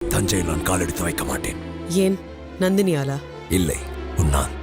தஞ்சையில் நான் காலெடுத்து வைக்க மாட்டேன். ஏன் நந்தினியாலா? இல்லை, உன்னால்.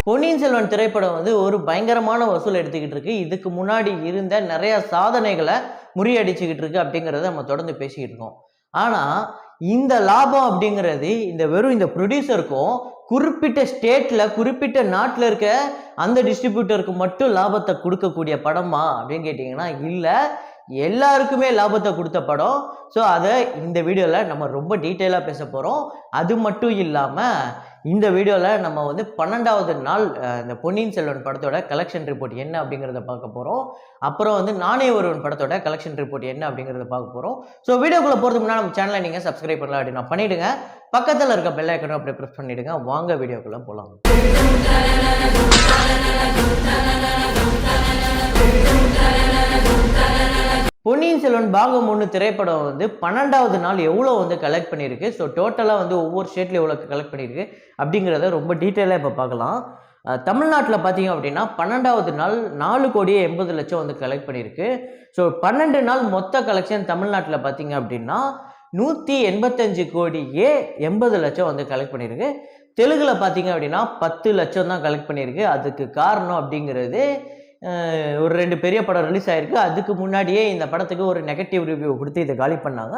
பொன்னியின் செல்வன் திரைப்படம் வந்து ஒரு பயங்கரமான வசூல் எடுத்துக்கிட்டு இருக்கு. இதுக்கு முன்னாடி இருந்த நிறைய சாதனைகளை முறியடிச்சுக்கிட்டு இருக்கு அப்படிங்கிறத நம்ம தொடர்ந்து பேசிக்கிட்டு இருக்கோம். ஆனால் இந்த லாபம் அப்படிங்கிறது வெறும் இந்த ப்ரொடியூசருக்கும் குறிப்பிட்ட ஸ்டேட்டில் குறிப்பிட்ட நாட்டில் இருக்க அந்த டிஸ்ட்ரிபியூட்டருக்கு மட்டும் லாபத்தை கொடுக்கக்கூடிய படமா அப்படின்னு கேட்டிங்கன்னா இல்லை, எல்லாருக்குமே லாபத்தை கொடுத்த படம். ஸோ அதை இந்த வீடியோவில் நம்ம ரொம்ப டீட்டெயிலாக பேச போகிறோம். அது மட்டும் இல்லாமல் இந்த வீடியோவில் நம்ம வந்து 12வது நாள் இந்த பொன்னியின் செல்வன் படத்தோட கலெக்ஷன் ரிப்போர்ட் என்ன அப்படிங்கிறத பார்க்க போகிறோம். அப்புறம் வந்து நானே ஒருவன் படத்தோட கலெக்ஷன் ரிப்போர்ட் என்ன அப்படிங்கிறத பார்க்க போகிறோம். ஸோ வீடியோக்குள்ளே போகிறதுக்கு முன்னாடி நம்ம சேனலை நீங்கள் சப்ஸ்கிரைப் பண்ணலாம் அப்படின்னா பண்ணிவிடுங்க. பக்கத்தில் இருக்க பெல் ஐக்கனும் அப்படியே ப்ரெஸ் பண்ணிவிடுங்க. வாங்க வீடியோக்குள்ளே போகலாம். பொன்னியின் செல்வன் பாகம் 1 திரைப்படம் வந்து 12வது நாள் எவ்வளோ வந்து கலெக்ட் பண்ணியிருக்கு, ஸோ டோட்டலாக வந்து ஒவ்வொரு ஸ்டேட்லையும் எவ்வளோ கலெக்ட் பண்ணியிருக்கு அப்படிங்கிறத ரொம்ப டீட்டெயிலாக இப்போ பார்க்கலாம். தமிழ்நாட்டில் பார்த்தீங்க அப்படின்னா 12வது நாள் 4,80,00,000 வந்து கலெக்ட் பண்ணியிருக்கு. ஸோ 12 நாள் மொத்த கலெக்ஷன் தமிழ்நாட்டில் பார்த்தீங்க அப்படின்னா 185,80,00,000 வந்து கலெக்ட் பண்ணியிருக்கு. தெலுங்குல பார்த்தீங்க அப்படின்னா 10 லட்சம் தான் கலெக்ட் பண்ணியிருக்கு. அதுக்கு காரணம் அப்படிங்கிறது ஒரு 2 பெரிய படம் ரிலீஸ் ஆகிருக்கு. அதுக்கு முன்னாடியே இந்த படத்துக்கு ஒரு நெகட்டிவ் ரிவ்யூ கொடுத்து இதை காலி பண்ணாங்க.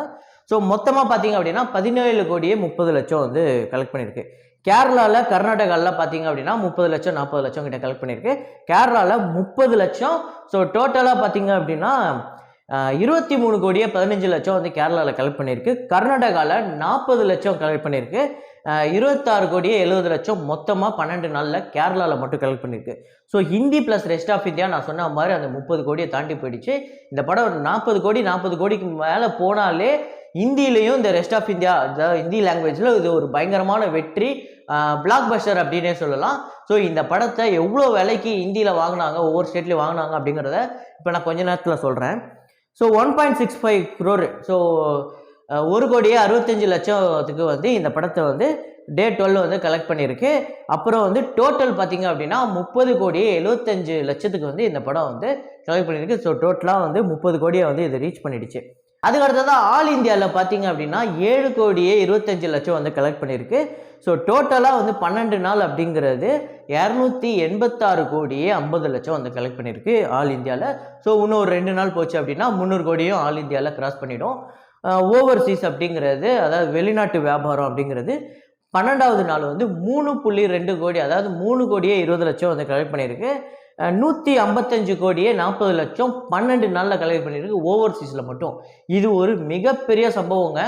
ஸோ மொத்தமாக பார்த்தீங்க அப்படின்னா 17,30,00,000 வந்து கலெக்ட் பண்ணியிருக்கு. கேரளாவில் கர்நாடகாவில் பார்த்தீங்க அப்படின்னா 30 லட்சம் 40 லட்சம் கிட்ட கலெக்ட் பண்ணியிருக்கு. கேரளாவில் 30 லட்சம். ஸோ டோட்டலாக பார்த்தீங்க அப்படின்னா 23,15,00,000 வந்து கேரளாவில் கலெக்ட் பண்ணியிருக்கு. கர்நாடகாவில் 40 லட்சம் கலெக்ட் பண்ணியிருக்கு. 26,70,00,000 மொத்தமாக 12 நாளில் கேரளாவில் மட்டும் கலெக்ட் பண்ணியிருக்கு. So Hindi plus rest of India நான் சொன்ன மாதிரி அந்த 30 கோடியை தாண்டி போயிடுச்சு. இந்த படம் 40 கோடிக்கு மேலே போனாலே ஹிந்திலையும் இந்த ரெஸ்ட் ஆஃப் இந்தியா ஹிந்தி லாங்குவேஜில் இது ஒரு பயங்கரமான வெற்றி, பிளாக் பஸ்டர் அப்படின்னே சொல்லலாம். ஸோ இந்த படத்தை எவ்வளோ விலைக்கு ஹிந்தியில் வாங்கினாங்க, ஒவ்வொரு ஸ்டேட்லேயும் வாங்கினாங்க அப்படிங்கிறத இப்போ நான் கொஞ்ச நேரத்தில் சொல்கிறேன். ஸோ 1.65 crore, ஸோ 1,65,00,000 வந்து இந்த படத்தை வந்து டே 12 வந்து கலெக்ட் பண்ணியிருக்கு. அப்புறம் வந்து டோட்டல் பார்த்தீங்க அப்படின்னா 30,75,00,000 வந்து இந்த படம் வந்து கலெக்ட் பண்ணியிருக்கு. ஸோ டோட்டலாக வந்து 30 கோடியை வந்து இது ரீச் பண்ணிடுச்சு. அதுக்கு அடுத்ததான் ஆல் இந்தியாவில் பார்த்தீங்க அப்படின்னா 7,25,00,000 வந்து கலெக்ட் பண்ணியிருக்கு. ஸோ டோட்டலாக வந்து 12 நாள் அப்படிங்கிறது 286,50,00,000 வந்து கலெக்ட் பண்ணியிருக்கு ஆல் இந்தியாவில். ஸோ இன்னும் ஒரு 2 நாள் போச்சு அப்படின்னா 300 கோடியும் ஆல் இந்தியாவில் கிராஸ் பண்ணிடும். ஓவர்சீஸ் அப்படிங்கிறது, அதாவது வெளிநாட்டு வியாபாரம் அப்படிங்கிறது 12வது நாள் வந்து 3.2 கோடி, அதாவது 3,20,00,000 வந்து கலெக்ட் பண்ணியிருக்கு. 155,40,00,000 12 நாளில் கலெக்ட் பண்ணியிருக்கு ஓவர்சீஸில் மட்டும். இது ஒரு மிகப்பெரிய சம்பவங்க.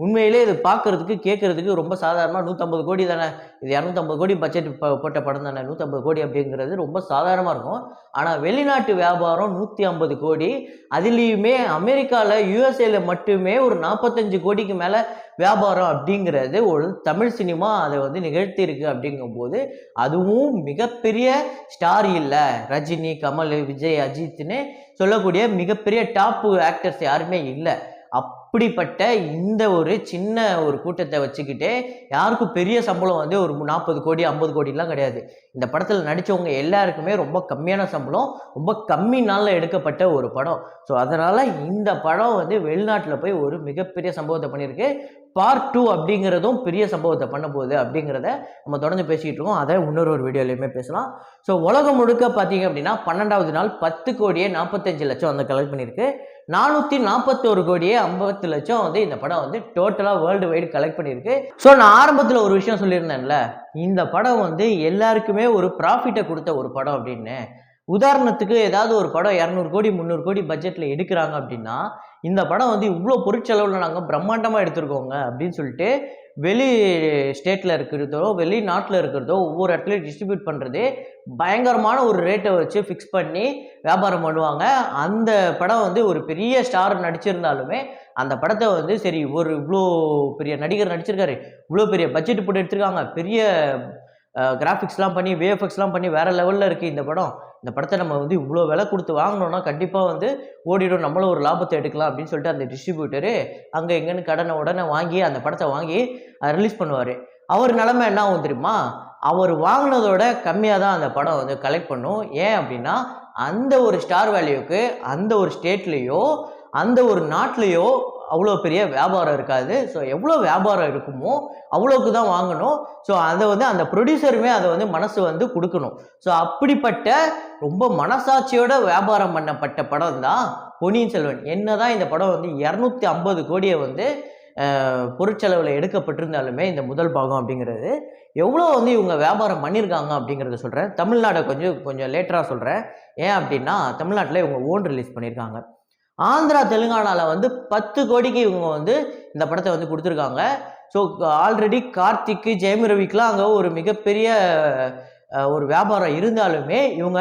உண்மையிலே இது பார்க்கறதுக்கு கேட்கறதுக்கு ரொம்ப சாதாரணமாக 150 கோடி தானே, இது 250 கோடி பட்ஜெட் போட்ட படம் தானே, 150 கோடி அப்படிங்கிறது ரொம்ப சாதாரணமாக இருக்கும். ஆனால் வெளிநாட்டு வியாபாரம் 150 கோடி, அதுலேயுமே அமெரிக்காவில் யூஎஸ்ஏல மட்டுமே ஒரு 45 கோடிக்கு மேலே வியாபாரம் அப்படிங்கிறது ஒரு தமிழ் சினிமா அதை வந்து நிகழ்த்தியிருக்கு. அப்படிங்கும்போது அதுவும் மிகப்பெரிய ஸ்டார் இல்லை, ரஜினி, கமல், விஜய், அஜித்னு சொல்லக்கூடிய மிகப்பெரிய டாப் ஆக்டர்ஸ் யாருமே இல்லை. அப்படிப்பட்ட இந்த ஒரு சின்ன ஒரு கூட்டத்தை வச்சுக்கிட்டே யாருக்கும் பெரிய சம்பளம் வந்து ஒரு 40 கோடி 50 கோடிலாம் கிடையாது. இந்த படத்தில் நடித்தவங்க எல்லாருக்குமே ரொம்ப கம்மியான சம்பளம், ரொம்ப கம்மி நாளில் எடுக்கப்பட்ட ஒரு படம். ஸோ அதனால் இந்த படம் வந்து வெளிநாட்டில் போய் ஒரு மிகப்பெரிய சம்பவத்தை பண்ணியிருக்கு. பார்ட் 2 அப்படிங்கிறதும் பெரிய சம்பவத்தை பண்ண போகுது அப்படிங்கிறத நம்ம தொடர்ந்து பேசிக்கிட்டு இருக்கோம். அதை இன்னொரு வீடியோலையுமே பேசலாம். ஸோ உலகம் முழுக்க பார்த்தீங்க அப்படின்னா 12வது நாள் 10,45,00,000 வந்து கலெக்ட் பண்ணியிருக்கு. 441,50,00,000 வந்து இந்த படம் வந்து டோட்டலாக வேர்ல்டு வைடு கலெக்ட் பண்ணியிருக்கு. ஸோ நான் ஆரம்பத்தில் ஒரு விஷயம் சொல்லியிருந்தேன்ல, இந்த படம் வந்து எல்லாருக்குமே ஒரு ப்ராஃபிட்டை கொடுத்த ஒரு படம் அப்படின்னு. உதாரணத்துக்கு ஏதாவது ஒரு படம் 200 கோடி 300 கோடி பட்ஜெட்டில் எடுக்கிறாங்க அப்படின்னா, இந்த படம் வந்து இவ்வளோ பொருட்செலவில் நாங்கள் பிரம்மாண்டமாக எடுத்துருக்கோங்க அப்படின்னு சொல்லிட்டு வெளி ஸ்டேட்டில் இருக்கிறதோ வெளிநாட்டில் இருக்கிறதோ ஒவ்வொரு இடத்துலையும் டிஸ்ட்ரிபியூட் பண்ணுறது பயங்கரமான ஒரு ரேட்டை வச்சு ஃபிக்ஸ் பண்ணி வியாபாரம் பண்ணுவாங்க. அந்த படம் வந்து ஒரு பெரிய ஸ்டார் நடிச்சிருந்தாலுமே அந்த படத்தை வந்து சரி ஒரு இவ்வளோ பெரிய நடிகர் நடிச்சிருக்காரு, இவ்வளோ பெரிய பட்ஜெட் போட்டு எடுத்திருக்காங்க, பெரிய கிராஃபிக்ஸ்லாம் பண்ணி விஎஃப்எக்ஸ்லாம் பண்ணி வேறு லெவலில் இருக்குது இந்த படம், இந்த படத்தை நம்ம வந்து இவ்வளோ விலை கொடுத்து வாங்கினோன்னா கண்டிப்பாக வந்து ஓடிடும், நம்மளும் ஒரு லாபத்தை எடுக்கலாம் அப்படின்னு சொல்லிட்டு அந்த டிஸ்ட்ரிபியூட்டரு அங்கே எங்கேன்னு கடனை உடனே வாங்கி அந்த படத்தை வாங்கி ரிலீஸ் பண்ணுவார். அவர் நிலைமை என்ன ஆகும் தெரியுமா, அவர் வாங்கினதோட கம்மியாக தான் அந்த படம் வந்து கலெக்ட் பண்ணும். ஏன் அப்படின்னா அந்த ஒரு ஸ்டார் வேல்யூக்கு அந்த ஒரு ஸ்டேட்லேயோ அந்த ஒரு நாட்டிலையோ அவ்வளோ பெரிய வியாபாரம் இருக்காது. ஸோ எவ்வளோ வியாபாரம் இருக்குமோ அவ்வளோக்கு தான் வாங்கணும். ஸோ அதை வந்து அந்த ப்ரொடியூசருமே அதை வந்து மனசு வந்து கொடுக்கணும். ஸோ அப்படிப்பட்ட ரொம்ப மனசாட்சியோட வியாபாரம் பண்ணப்பட்ட படம் தான் பொன்னியின் செல்வன். என்னதான் இந்த படம் வந்து 250 கோடியை வந்து பொருட்செலவில் எடுக்கப்பட்டிருந்தாலுமே இந்த முதல் பாகம் அப்படிங்கிறது எவ்வளோ வந்து இவங்க வியாபாரம் பண்ணியிருக்காங்க அப்படிங்கிறத சொல்கிறேன். தமிழ்நாடை கொஞ்சம் லேட்டராக சொல்கிறேன். ஏன் அப்படின்னா தமிழ்நாட்டில் இவங்க ஓன் ரிலீஸ் பண்ணியிருக்காங்க. ஆந்திரா தெலுங்கானாவில் வந்து 10 கோடிக்கு இவங்க வந்து இந்த படத்தை வந்து கொடுத்துருக்காங்க. ஸோ ஆல்ரெடி கார்த்திக்கு ஜெயம் ரவிக்கெலாம் அங்கே ஒரு மிகப்பெரிய ஒரு வியாபாரம் இருந்தாலுமே இவங்க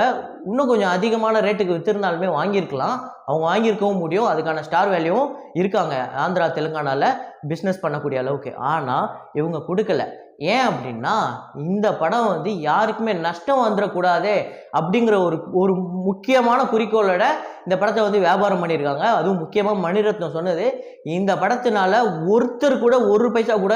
இன்னும் கொஞ்சம் அதிகமான ரேட்டுக்கு விற்றுருந்தாலுமே வாங்கியிருக்கலாம். அவங்க வாங்கியிருக்கவும் முடியும். அதுக்கான ஸ்டார் வேல்யூவும் இருக்காங்க ஆந்திரா தெலுங்கானாவில் பிஸ்னஸ் பண்ணக்கூடிய அளவுக்கு. ஆனால் இவங்க கொடுக்கல. ஏன் அப்படின்னா இந்த படம் வந்து யாருக்குமே நஷ்டம் வந்துடக்கூடாதே அப்படிங்கிற ஒரு முக்கியமான குறிக்கோளோட இந்த படத்தை வந்து வியாபாரம் பண்ணியிருக்காங்க. அதுவும் முக்கியமாக மணிரத்னம் சொன்னது, இந்த படத்தினால ஒருத்தர் கூட 1 பைசா கூட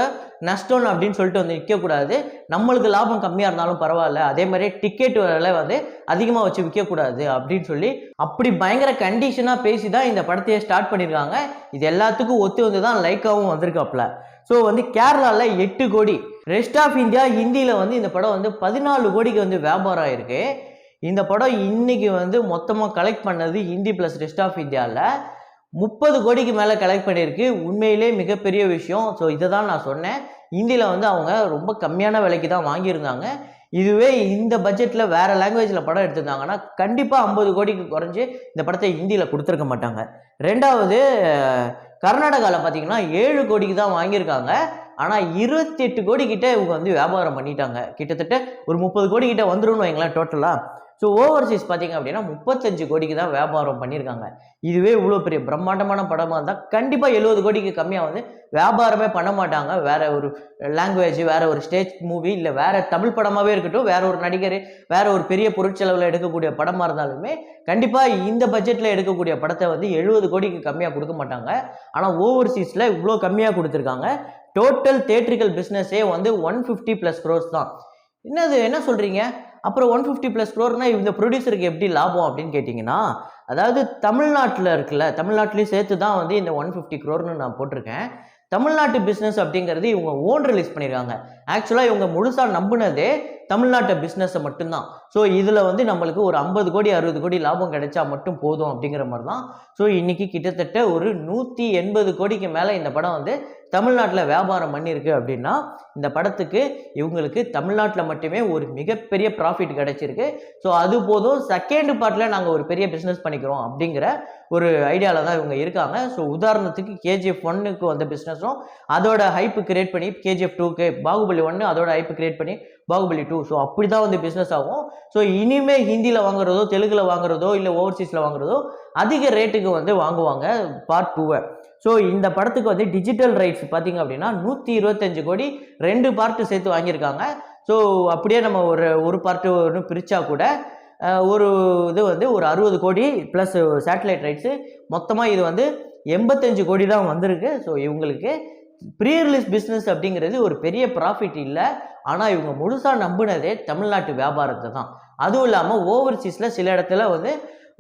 நஷ்டம் அப்படின்னு சொல்லிட்டு வந்து நிற்கக்கூடாது. நம்மளுக்கு லாபம் கம்மியாக இருந்தாலும் பரவாயில்ல, அதே மாதிரி டிக்கெட் விலை வந்து அதிகமாக வச்சு விற்கக்கூடாது அப்படின்னு சொல்லி அப்படி பயங்கர கண்டிஷனாக பேசி தான் இந்த படத்தையே ஸ்டார்ட் பண்ணியிருக்காங்க. இது எல்லாத்துக்கும் ஒத்து வந்து தான் லைக்காவும் வந்திருக்காப்புல. ஸோ வந்து கேரளாவில் 8 கோடி, ரெஸ்ட் ஆஃப் இந்தியா ஹிந்தியில் வந்து இந்த படம் வந்து 14 கோடிக்கு வந்து வியாபாரம் ஆயிருக்கு. இந்த படம் இன்னைக்கு வந்து மொத்தமாக கலெக்ட் பண்ணது ஹிந்தி ப்ளஸ் ரெஸ்ட் ஆஃப் இந்தியாவில் 30 கோடிக்கு மேலே கலெக்ட் பண்ணியிருக்கு. உண்மையிலே மிகப்பெரிய விஷயம். ஸோ இதை தான் நான் சொன்னேன். ஹிந்தியில் வந்து அவங்க ரொம்ப கம்மியான விலைக்கு தான் வாங்கியிருந்தாங்க. இதுவே இந்த பட்ஜெட்டில் வேறு லாங்குவேஜில் படம் எடுத்திருந்தாங்கன்னா கண்டிப்பாக 50 கோடிக்கு குறைஞ்சி இந்த படத்தை ஹிந்தியில் கொடுத்துருக்க மாட்டாங்க. ரெண்டாவது கர்நாடகாவில் பார்த்தீங்கன்னா 7 கோடிக்கு தான் வாங்கியிருக்காங்க. ஆனால் 28 கோடி கிட்ட இவங்க வந்து வியாபாரம் பண்ணிட்டாங்க. கிட்டத்தட்ட ஒரு 30 கோடி கிட்ட வந்துடும் வைங்களேன் டோட்டலாக. ஸோ ஓவர்சீஸ் பார்த்தீங்க அப்படின்னா 35 கோடிக்கு தான் வியாபாரம் பண்ணியிருக்காங்க. இதுவே இவ்வளோ பெரிய பிரம்மாண்டமான படமாக இருந்தால் கண்டிப்பாக 70 கோடிக்கு கம்மியாக வந்து வியாபாரமே பண்ண மாட்டாங்க. வேற ஒரு லாங்குவேஜ், வேற ஒரு ஸ்டேஜ் மூவி, இல்லை வேற தமிழ் படமாகவே இருக்கட்டும், வேற ஒரு நடிகர், வேற ஒரு பெரிய பொருட்செலவில் எடுக்கக்கூடிய படமாக இருந்தாலுமே கண்டிப்பாக இந்த பட்ஜெட்டில் எடுக்கக்கூடிய படத்தை வந்து 70 கோடிக்கு கம்மியாக கொடுக்க மாட்டாங்க. ஆனால் ஓவர்சீஸில் இவ்வளோ கம்மியாக கொடுத்துருக்காங்க. டோட்டல் தேட்ரிக்கல் பிஸ்னஸே வந்து 150+ crores தான். என்ன சொல்கிறீங்க? அப்புறம் 150+ crore இந்த ப்ரொடியூசருக்கு எப்படி லாபம் அப்படின்னு கேட்டிங்கன்னா, அதாவது தமிழ்நாட்டில் இருக்குல்ல, தமிழ்நாட்டிலையும் சேர்த்து தான் வந்து இந்த 150 crore நான் போட்டிருக்கேன். தமிழ்நாட்டு பிஸ்னஸ் அப்படிங்கிறது இவங்க ஓன் ரிலீஸ் பண்ணியிருக்காங்க. ஆக்சுவலாக இவங்க முழுசாக நம்பினதே தமிழ்நாட்டு பிஸ்னஸை மட்டும்தான். ஸோ இதில் வந்து நம்மளுக்கு ஒரு 50 கோடி 60 கோடி லாபம் கிடைச்சா மட்டும் போதும் அப்படிங்கிற மாதிரி தான். ஸோ இன்றைக்கி கிட்டத்தட்ட ஒரு 180 கோடிக்கு மேலே இந்த படம் வந்து தமிழ்நாட்டில் வியாபாரம் பண்ணியிருக்கு. அப்படின்னா இந்த படத்துக்கு இவங்களுக்கு தமிழ்நாட்டில் மட்டுமே ஒரு மிகப்பெரிய ப்ராஃபிட் கிடைச்சிருக்கு. ஸோ அது போதும், செகண்ட் பார்ட்டில் நாங்கள் ஒரு பெரிய பிஸ்னஸ் பண்ணிக்கிறோம் அப்படிங்கிற ஒரு ஐடியாவில் தான் இவங்க இருக்காங்க. ஸோ உதாரணத்துக்கு KGF 1க்கு வந்த பிஸ்னஸும் அதோட ஹைப்பு கிரியேட் பண்ணி KGF 2க்கு, பாகுபலி 1 அதோட ஹைப்பு கிரியேட் பண்ணி பாகுபலி 2. ஸோ அப்படி தான் வந்து பிஸ்னஸ் ஆகும். ஸோ இனிமேல் ஹிந்தியில் வாங்குறதோ, தெலுங்கில் வாங்குறதோ, இல்லை ஓவர்சீஸில் வாங்குறதோ அதிக ரேட்டுக்கு வந்து வாங்குவாங்க பார்ட் 2. ஸோ இந்த படத்துக்கு வந்து டிஜிட்டல் ரைட்ஸ் பார்த்தீங்க அப்படின்னா 125 கோடி 2 பார்ட்டு சேர்த்து வாங்கியிருக்காங்க. ஸோ அப்படியே நம்ம ஒரு பார்ட்டு ஒன்று பிரித்தா கூட ஒரு இது வந்து ஒரு 60 கோடி ப்ளஸ் சேட்டலைட் ரைட்ஸு, மொத்தமாக இது வந்து 85 கோடி தான் வந்திருக்கு. ஸோ இவங்களுக்கு ப்ரீ ரிலீஸ் பிஸ்னஸ் அப்படிங்கிறது ஒரு பெரிய ப்ராஃபிட் இல்லை. ஆனால் இவங்க முழுசாக நம்பினதே தமிழ்நாட்டு வியாபாரத்தை தான். அதுவும் இல்லாமல் ஓவர்சீஸில் சில இடத்துல வந்து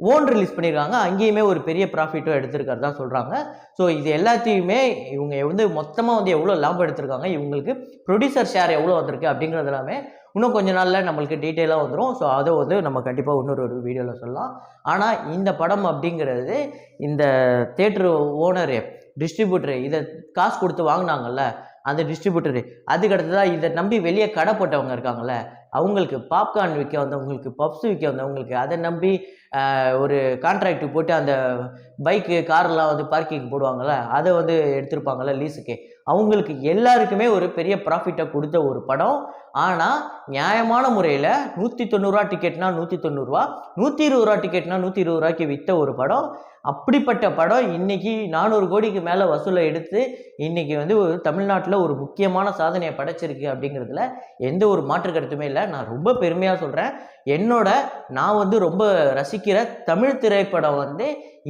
ஓன் ரிலீஸ் பண்ணியிருக்காங்க, அங்கேயுமே ஒரு பெரிய ப்ராஃபிட்டும் எடுத்திருக்கிறதா சொல்கிறாங்க. ஸோ இது எல்லாத்தையுமே இவங்க வந்து மொத்தமாக வந்து எவ்வளோ லாபம் எடுத்திருக்காங்க, இவங்களுக்கு ப்ரொடியூசர் ஷேர் எவ்வளோ வந்திருக்கு அப்படிங்கிறது எல்லாமே இன்னும் கொஞ்ச நாளில் நம்மளுக்கு டீட்டெயிலாக வந்துடும். ஸோ அதை வந்து நம்ம கண்டிப்பாக இன்னொரு வீடியோவில் சொல்லலாம். ஆனால் இந்த படம் அப்படிங்கிறது இந்த தேட்டரு ஓனரு, டிஸ்ட்ரிபியூட்டரு, இதை காசு கொடுத்து வாங்கினாங்கல்ல அந்த டிஸ்ட்ரிபியூட்டரு, அதுக்கடுத்து தான் இதை நம்பி வெளியே கடை போட்டவங்க இருக்காங்கல்ல, அவங்களுக்கு பாப்கார்ன் விற்க வந்தவங்களுக்கு, பப்ஸ் விற்க வந்தவங்களுக்கு, அதை நம்பி ஒரு கான்ட்ராக்ட் போட்டு அந்த பைக்கு கார்லாம் வந்து பார்க்கிங் போடுவாங்கள்ல, அதை வந்து எடுத்திருப்பாங்கள்ல லீஸுக்கு, அவங்களுக்கு எல்லாருக்குமே ஒரு பெரிய ப்ராஃபிட்டை கொடுத்த ஒரு படம். ஆனால் நியாயமான முறையில் 190 ரூபா டிக்கெட்னா 190 ரூபா, 120 ரூபா டிக்கெட்னா 120 ரூபாய்க்கு விற்ற ஒரு படம். அப்படிப்பட்ட படம் இன்னைக்கு 400 கோடிக்கு மேலே வசூலை எடுத்து இன்னைக்கு வந்து ஒரு தமிழ்நாட்டில் ஒரு முக்கியமான சாதனையை படைச்சிருக்கு அப்படிங்கிறதுல எந்த ஒரு மாற்று கருத்துமே இல்லை. நான் ரொம்ப பெருமையாக சொல்கிறேன். நான் வந்து ரொம்ப ரசிக்கிற தமிழ் திரைப்படம் வந்து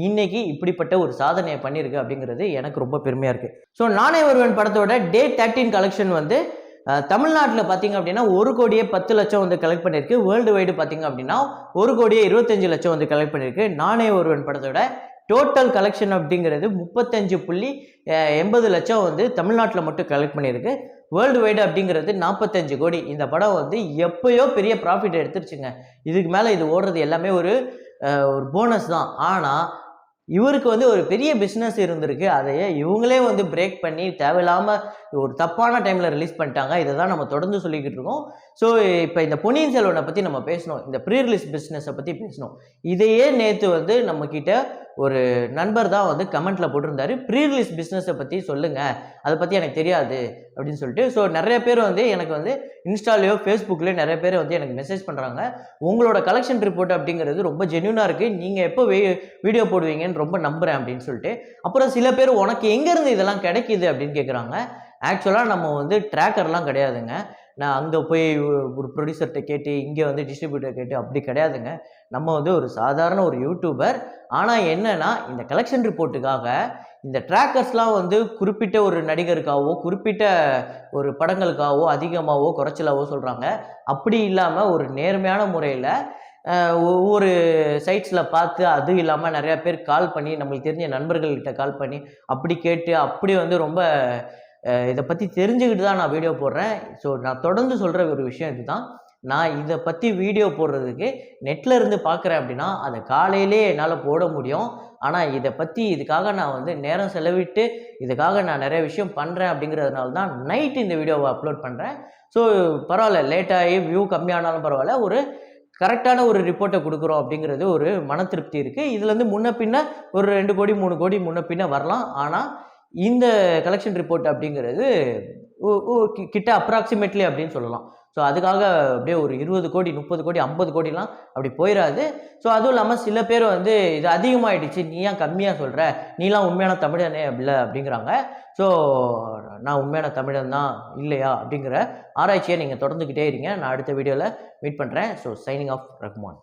இன்னைக்கு இப்படிப்பட்ட ஒரு சாதனையை பண்ணியிருக்கு அப்படிங்கிறது எனக்கு ரொம்ப பெருமையாக இருக்குது. ஸோ நானே ஒருவன் படத்தோட Day 13 கலெக்ஷன் வந்து தமிழ்நாட்டில் பார்த்தீங்க அப்படின்னா 1,10,00,000 வந்து கலெக்ட் பண்ணியிருக்கு. வேர்ல்டு வைடு பார்த்தீங்க அப்படின்னா 1,25,00,000 வந்து கலெக்ட் பண்ணியிருக்கு. நானே ஒருவன் படத்தோட டோட்டல் கலெக்ஷன் அப்படிங்கிறது 35.80 லட்சம் வந்து தமிழ்நாட்டில் மட்டும் கலெக்ட் பண்ணியிருக்கு. வேர்ல்டு வைடு அப்படிங்கிறது 45 கோடி. இந்த படம் வந்து எப்பயோ பெரிய ப்ராஃபிட் எடுத்துருச்சுங்க. இதுக்கு மேலே இது ஓடுறது எல்லாமே ஒரு போனஸ் தான். ஆனால் இவருக்கு வந்து ஒரு பெரிய பிஸ்னஸ் இருந்திருக்கு. அதையே இவங்களே வந்து பிரேக் பண்ணி தேவையில்லாமல் ஒரு தப்பான டைமில் ரிலீஸ் பண்ணிட்டாங்க. இதை தான் நம்ம தொடர்ந்து சொல்லிக்கிட்டு இருக்கோம். ஸோ இப்போ இந்த பொன்னியின் செல்வனை பற்றி நம்ம பேசணும், இந்த ப்ரீ ரிலீஸ் பிஸ்னஸை பற்றி பேசணும். இதையே நேற்று வந்து நம்மக்கிட்ட ஒரு நண்பர் தான் வந்து கமெண்ட்டில் போட்டிருந்தாரு, ப்ரீ ரிலீஸ் பிஸ்னஸை பற்றி சொல்லுங்கள், அதை பற்றி எனக்கு தெரியாது அப்படின்னு சொல்லிட்டு. ஸோ நிறைய பேர் வந்து எனக்கு வந்து இன்ஸ்டாலேயோ ஃபேஸ்புக்லேயோ நிறைய பேர் வந்து எனக்கு மெசேஜ் பண்ணுறாங்க, உங்களோட கலெக்ஷன் ரிப்போர்ட் அப்படிங்கிறது ரொம்ப ஜென்யூனாக இருக்குது, நீங்கள் எப்போ வீடியோ போடுவீங்கன்னு ரொம்ப நம்புகிறேன் அப்படின்னு சொல்லிட்டு. அப்புறம் சில பேர் உனக்கு எங்கேருந்து இதெல்லாம் கிடைக்கிது அப்படின்னு கேட்குறாங்க. ஆக்சுவலாக நம்ம வந்து ட்ராக்கர்லாம் கிடையாதுங்க. நான் அங்கே போய் ஒரு ப்ரொடியூசர்கிட்ட கேட்டு இங்கே வந்து டிஸ்ட்ரிபியூட்டர் கேட்டு அப்படி கிடையாதுங்க. நம்ம வந்து ஒரு சாதாரண ஒரு யூடியூபர். ஆனால் என்னென்னா இந்த கலெக்ஷன் ரிப்போர்ட்டுக்காக இந்த ட்ராக்கர்ஸ்லாம் வந்து குறிப்பிட்ட ஒரு நடிகருக்காகவோ குறிப்பிட்ட ஒரு படங்களுக்காகவோ அதிகமாகவோ குறைச்சலாவோ சொல்கிறாங்க. அப்படி இல்லாமல் ஒரு நேர்மையான முறையில் ஒவ்வொரு சைட்ஸில் பார்த்து, அதுவும் இல்லாமல் நிறையா பேர் கால் பண்ணி நம்மளுக்கு தெரிஞ்ச நண்பர்கள்கிட்ட கால் பண்ணி அப்படி கேட்டு அப்படி வந்து ரொம்ப இதை பற்றி தெரிஞ்சுக்கிட்டு தான் நான் வீடியோ போடுறேன். ஸோ நான் தொடர்ந்து சொல்கிற ஒரு விஷயம் இதுதான், நான் இதை பற்றி வீடியோ போடுறதுக்கு நெட்டில் இருந்து பார்க்குறேன் அப்படின்னா அதை காலையிலே என்னால் போட முடியும். ஆனால் இதை பற்றி இதுக்காக நான் வந்து நேரம் செலவிட்டு இதுக்காக நான் நிறைய விஷயம் பண்ணுறேன் அப்படிங்கிறதுனால தான் நைட் இந்த வீடியோவை அப்லோட் பண்ணுறேன். ஸோ பரவாயில்ல, லேட்டாகி வியூ கம்மியானாலும் பரவாயில்ல, ஒரு கரெக்டான ஒரு ரிப்போர்ட்டை கொடுக்குறோம் அப்படிங்கிறது ஒரு மன திருப்தி இருக்குது. இதுலேருந்து முன்ன பின்ன ஒரு 2 கோடி 3 கோடி முன்ன பின்ன வரலாம். ஆனால் இந்த கலெக்ஷன் ரிப்போர்ட் அப்படிங்கிறது கிட்ட அப்ராக்சிமேட்லி அப்படின்னு சொல்லலாம். ஸோ அதுக்காக அப்படியே ஒரு 20 கோடி 30 கோடி 50 கோடிலாம் அப்படி போயிடாது. ஸோ அதுவும் இல்லாமல் சில பேர் வந்து இது அதிகமாகிடுச்சு, நீ ஏன் கம்மியாக சொல்கிற, நீலாம் உண்மையான தமிழனே இல்லை அப்படிங்கிறாங்க. ஸோ நான் உண்மையான தமிழன் தான் இல்லையா அப்படிங்கிற ஆராய்ச்சியை நீங்கள் தொடர்ந்துக்கிட்டே இருங்க. நான் அடுத்த வீடியோவில் மீட் பண்ணுறேன். So signing off Rahman.